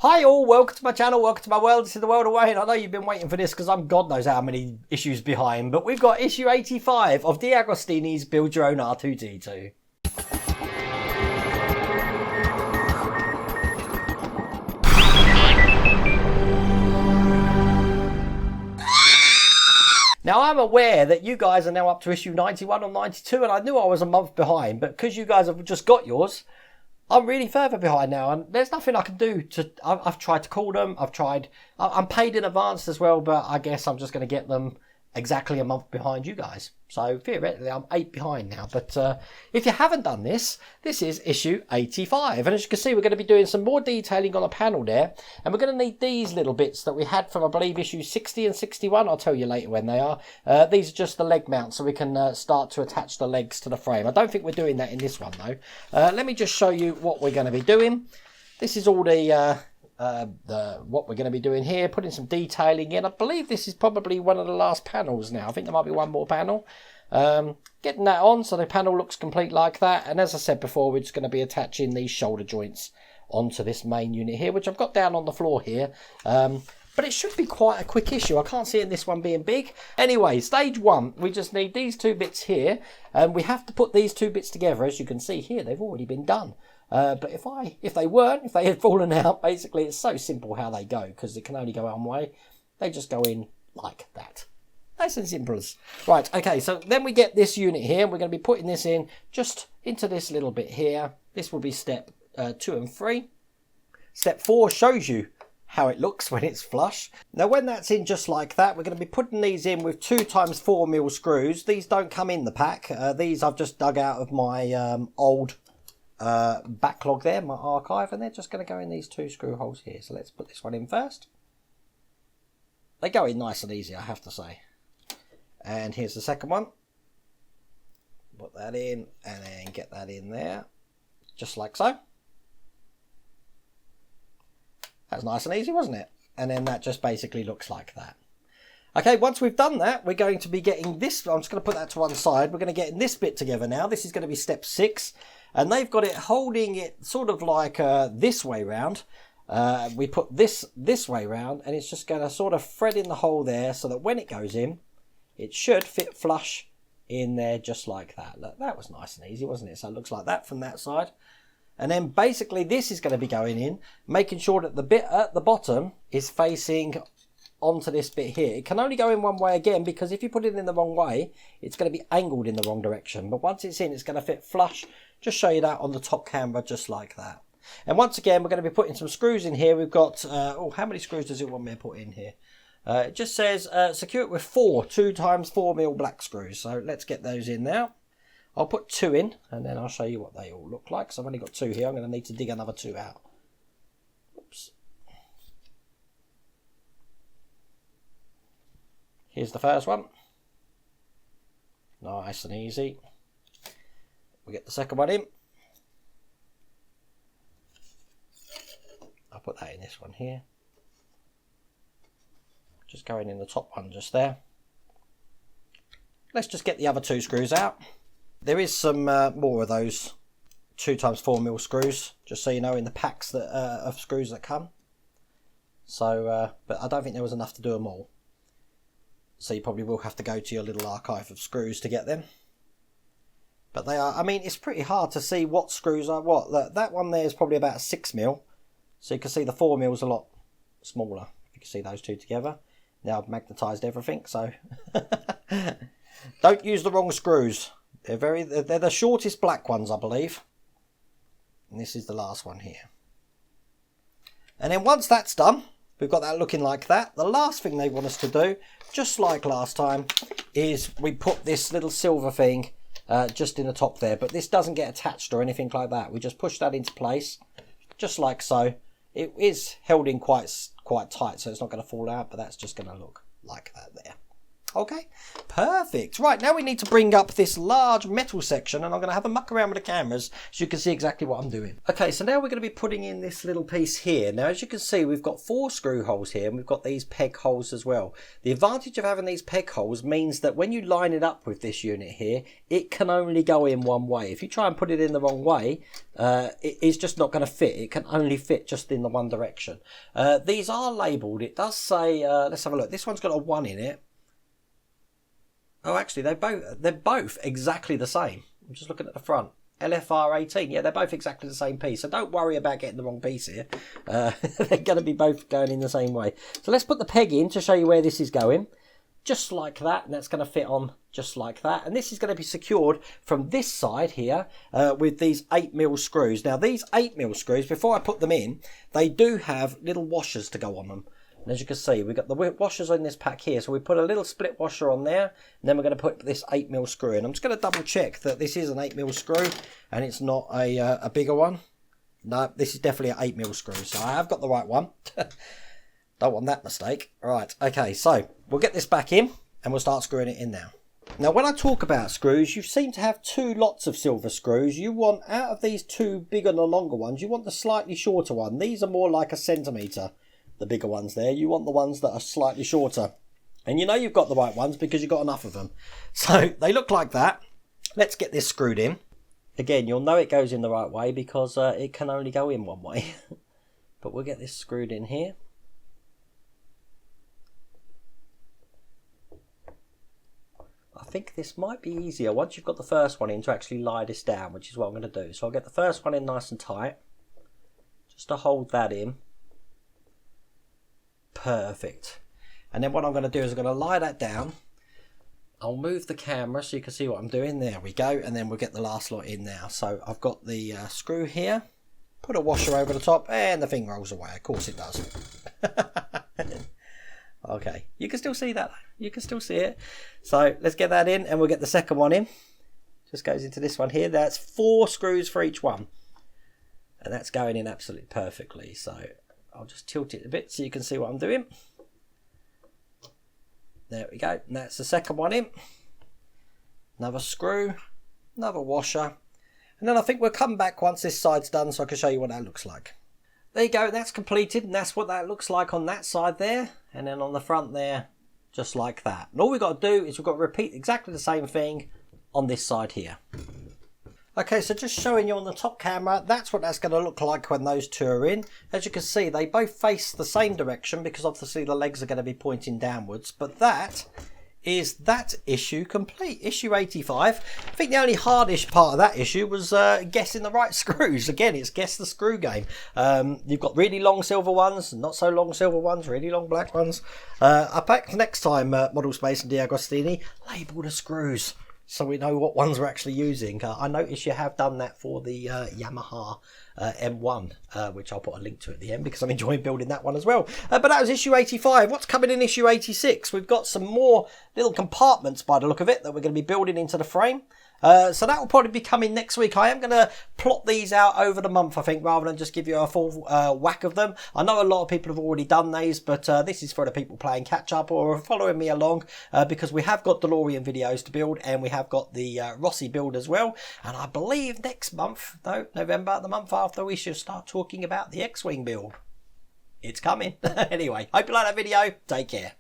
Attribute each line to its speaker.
Speaker 1: Hi all, welcome to my channel, welcome to my world. This is the world of Wayne. I know you've been waiting for this because I'm God knows how many issues behind, but we've got issue 85 of D'Agostini's Build Your Own R2-D2. Now, I'm aware that you guys are now up to issue 91 or 92, and I knew I was a month behind, but because you guys have just got yours, I'm really further behind now, and there's nothing I can do to... I've tried to call them, I'm paid in advance as well, but I guess I'm just going to get them exactly a month behind you guys. So theoretically, I'm 8 behind now. But if you haven't done this, this is issue 85. And as you can see, we're going to be doing some more detailing on a panel there. And we're going to need these little bits that we had from, I believe, issue 60 and 61. I'll tell you later when they are. These are just the leg mounts, so we can start to attach the legs to the frame. I don't think we're doing that in this one, though. Let me just show you what we're going to be doing. This is all what we're going to be doing here, putting some detailing in. I believe this is probably one of the last panels now. I think there might be one more panel. Getting that on so the panel looks complete like that. And as I said before, we're just going to be attaching these shoulder joints onto this main unit here, which I've got down on the floor here. But it should be quite a quick issue. I can't see in this one being big. Anyway, stage one, we just need these two bits here. And we have to put these two bits together. As you can see here, they've already been done. But if they had fallen out, basically it's so simple how they go, because it can only go one way. They just go in like that. Nice and simple. Right, okay, so then we get this unit here. We're going to be putting this in just into this little bit here. This will be step 2 and 3. Step 4 shows you how it looks when it's flush. Now when that's in just like that, we're going to be putting these in with 2x4mm screws. These don't come in the pack. These I've just dug out of my old backlog there, my archive, and they're just going to go in these 2 screw holes here. So let's put this one in first. They go in nice and easy, I have to say. And here's the second one. Put that in and then get that in there, just like so. That's nice and easy, wasn't it? And then that just basically looks like that. Okay, once we've done that, we're going to be getting this. I'm just going to put that to one side. We're going to get this bit together now. This is going to be step 6. And they've got it holding it sort of like this way round. We put this way round, and it's just going to sort of thread in the hole there so that when it goes in, it should fit flush in there just like that. Look, that was nice and easy, wasn't it? So it looks like that from that side. And then basically this is going to be going in, making sure that the bit at the bottom is facing onto this bit here. It can only go in one way again, because if you put it in the wrong way, it's going to be angled in the wrong direction. But once it's in, it's going to fit flush. Just show you that on the top camera, just like that. And once again, we're going to be putting some screws in here. We've got, how many screws does it want me to put in here? It just says secure it with 4 2x4mm black screws. So let's get those in now. I'll put 2 in, and then I'll show you what they all look like. So I've only got 2 here. I'm going to need to dig another 2 out. Oops. Here's the first one. Nice and easy. We get the second one in. I'll put that in this one here. Just going in the top one just there. Let's just get the other 2 screws out. There is some more of those 2x4mm screws, just so you know, in the packs that of screws that come. So, but I don't think there was enough to do them all. So you probably will have to go to your little archive of screws to get them. But they are, I mean, it's pretty hard to see what screws are what. That one there is probably about 6mm. So you can see the 4mm is a lot smaller. You can see those 2 together. Now I've magnetised everything, so don't use the wrong screws. They're the shortest black ones, I believe. And this is the last one here. And then once that's done, we've got that looking like that. The last thing they want us to do, just like last time, is we put this little silver thing just in the top there. But this doesn't get attached or anything like that. We just push that into place, just like so. It is held in quite tight, so it's not going to fall out, but that's just going to look like that there. Okay, perfect. Right, now we need to bring up this large metal section, and I'm going to have a muck around with the cameras so you can see exactly what I'm doing. Okay, so now we're going to be putting in this little piece here. Now, as you can see, we've got 4 screw holes here, and we've got these peg holes as well. The advantage of having these peg holes means that when you line it up with this unit here, it can only go in one way. If you try and put it in the wrong way, it's just not going to fit. It can only fit just in the one direction. These are labelled. It does say, let's have a look. This one's got a 1 in it. Oh, actually, they're both exactly the same. I'm just looking at the front. LFR 18. Yeah, they're both exactly the same piece. So don't worry about getting the wrong piece here. They're going to be both going in the same way. So let's put the peg in to show you where this is going. Just like that. And that's going to fit on just like that. And this is going to be secured from this side here with these 8mm screws. Now, these 8mm screws, before I put them in, they do have little washers to go on them. And as you can see, we've got the washers in this pack here. So we put a little split washer on there. And then we're going to put this 8mm screw in. I'm just going to double check that this is an 8mm screw and it's not a bigger one. No, this is definitely an 8mm screw. So I have got the right one. Don't want that mistake. Right, okay, so we'll get this back in and we'll start screwing it in now. Now, when I talk about screws, you seem to have 2 lots of silver screws. You want, out of these 2 bigger and the longer ones, you want the slightly shorter one. These are more like a centimetre. The bigger ones there, you want the ones that are slightly shorter, and you know you've got the right ones because you've got enough of them. So they look like that. Let's get this screwed in. Again, you'll know it goes in the right way because it can only go in one way. But we'll get this screwed in here. I think this might be easier once you've got the first one in to actually lie this down, which is what I'm going to do. So I'll get the first one in nice and tight just to hold that in. Perfect. And then what I'm going to do is I'm going to lie that down. I'll move the camera so you can see what I'm doing. There we go. And then we'll get the last lot in now. So I've got the screw here. Put a washer over the top and the thing rolls away. Of course it does. Okay. You can still see that. You can still see it. So let's get that in and we'll get the second one in. Just goes into this one here. That's 4 screws for each one. And that's going in absolutely perfectly. So I'll just tilt it a bit so you can see what I'm doing. There we go. And that's the second one in. Another screw. Another washer. And then I think we'll come back once this side's done so I can show you what that looks like. There you go. That's completed. And that's what that looks like on that side there. And then on the front there, just like that. And all we've got to do is we've got to repeat exactly the same thing on this side here. Okay, so just showing you on the top camera, that's what that's going to look like when those 2 are in. As you can see, they both face the same direction because obviously the legs are going to be pointing downwards. But that is that issue complete. Issue 85. I think the only hardish part of that issue was guessing the right screws. Again, it's guess the screw game. You've got really long silver ones, not so long silver ones, really long black ones. Up next time, Model Space and D'Agostini, label the screws, so we know what ones we're actually using. I noticed you have done that for the Yamaha M1, which I'll put a link to at the end because I'm enjoying building that one as well. But that was issue 85. What's coming in issue 86? We've got some more little compartments by the look of it that we're going to be building into the frame. So that will probably be coming next week. I am going to plot these out over the month, I think, rather than just give you a full whack of them. I know a lot of people have already done these, but this is for the people playing catch-up or following me along, because we have got DeLorean videos to build, and we have got the Rossi build as well. And I believe next month, no, November, the month after, we should start talking about the X-Wing build. It's coming. Anyway, hope you like that video. Take care.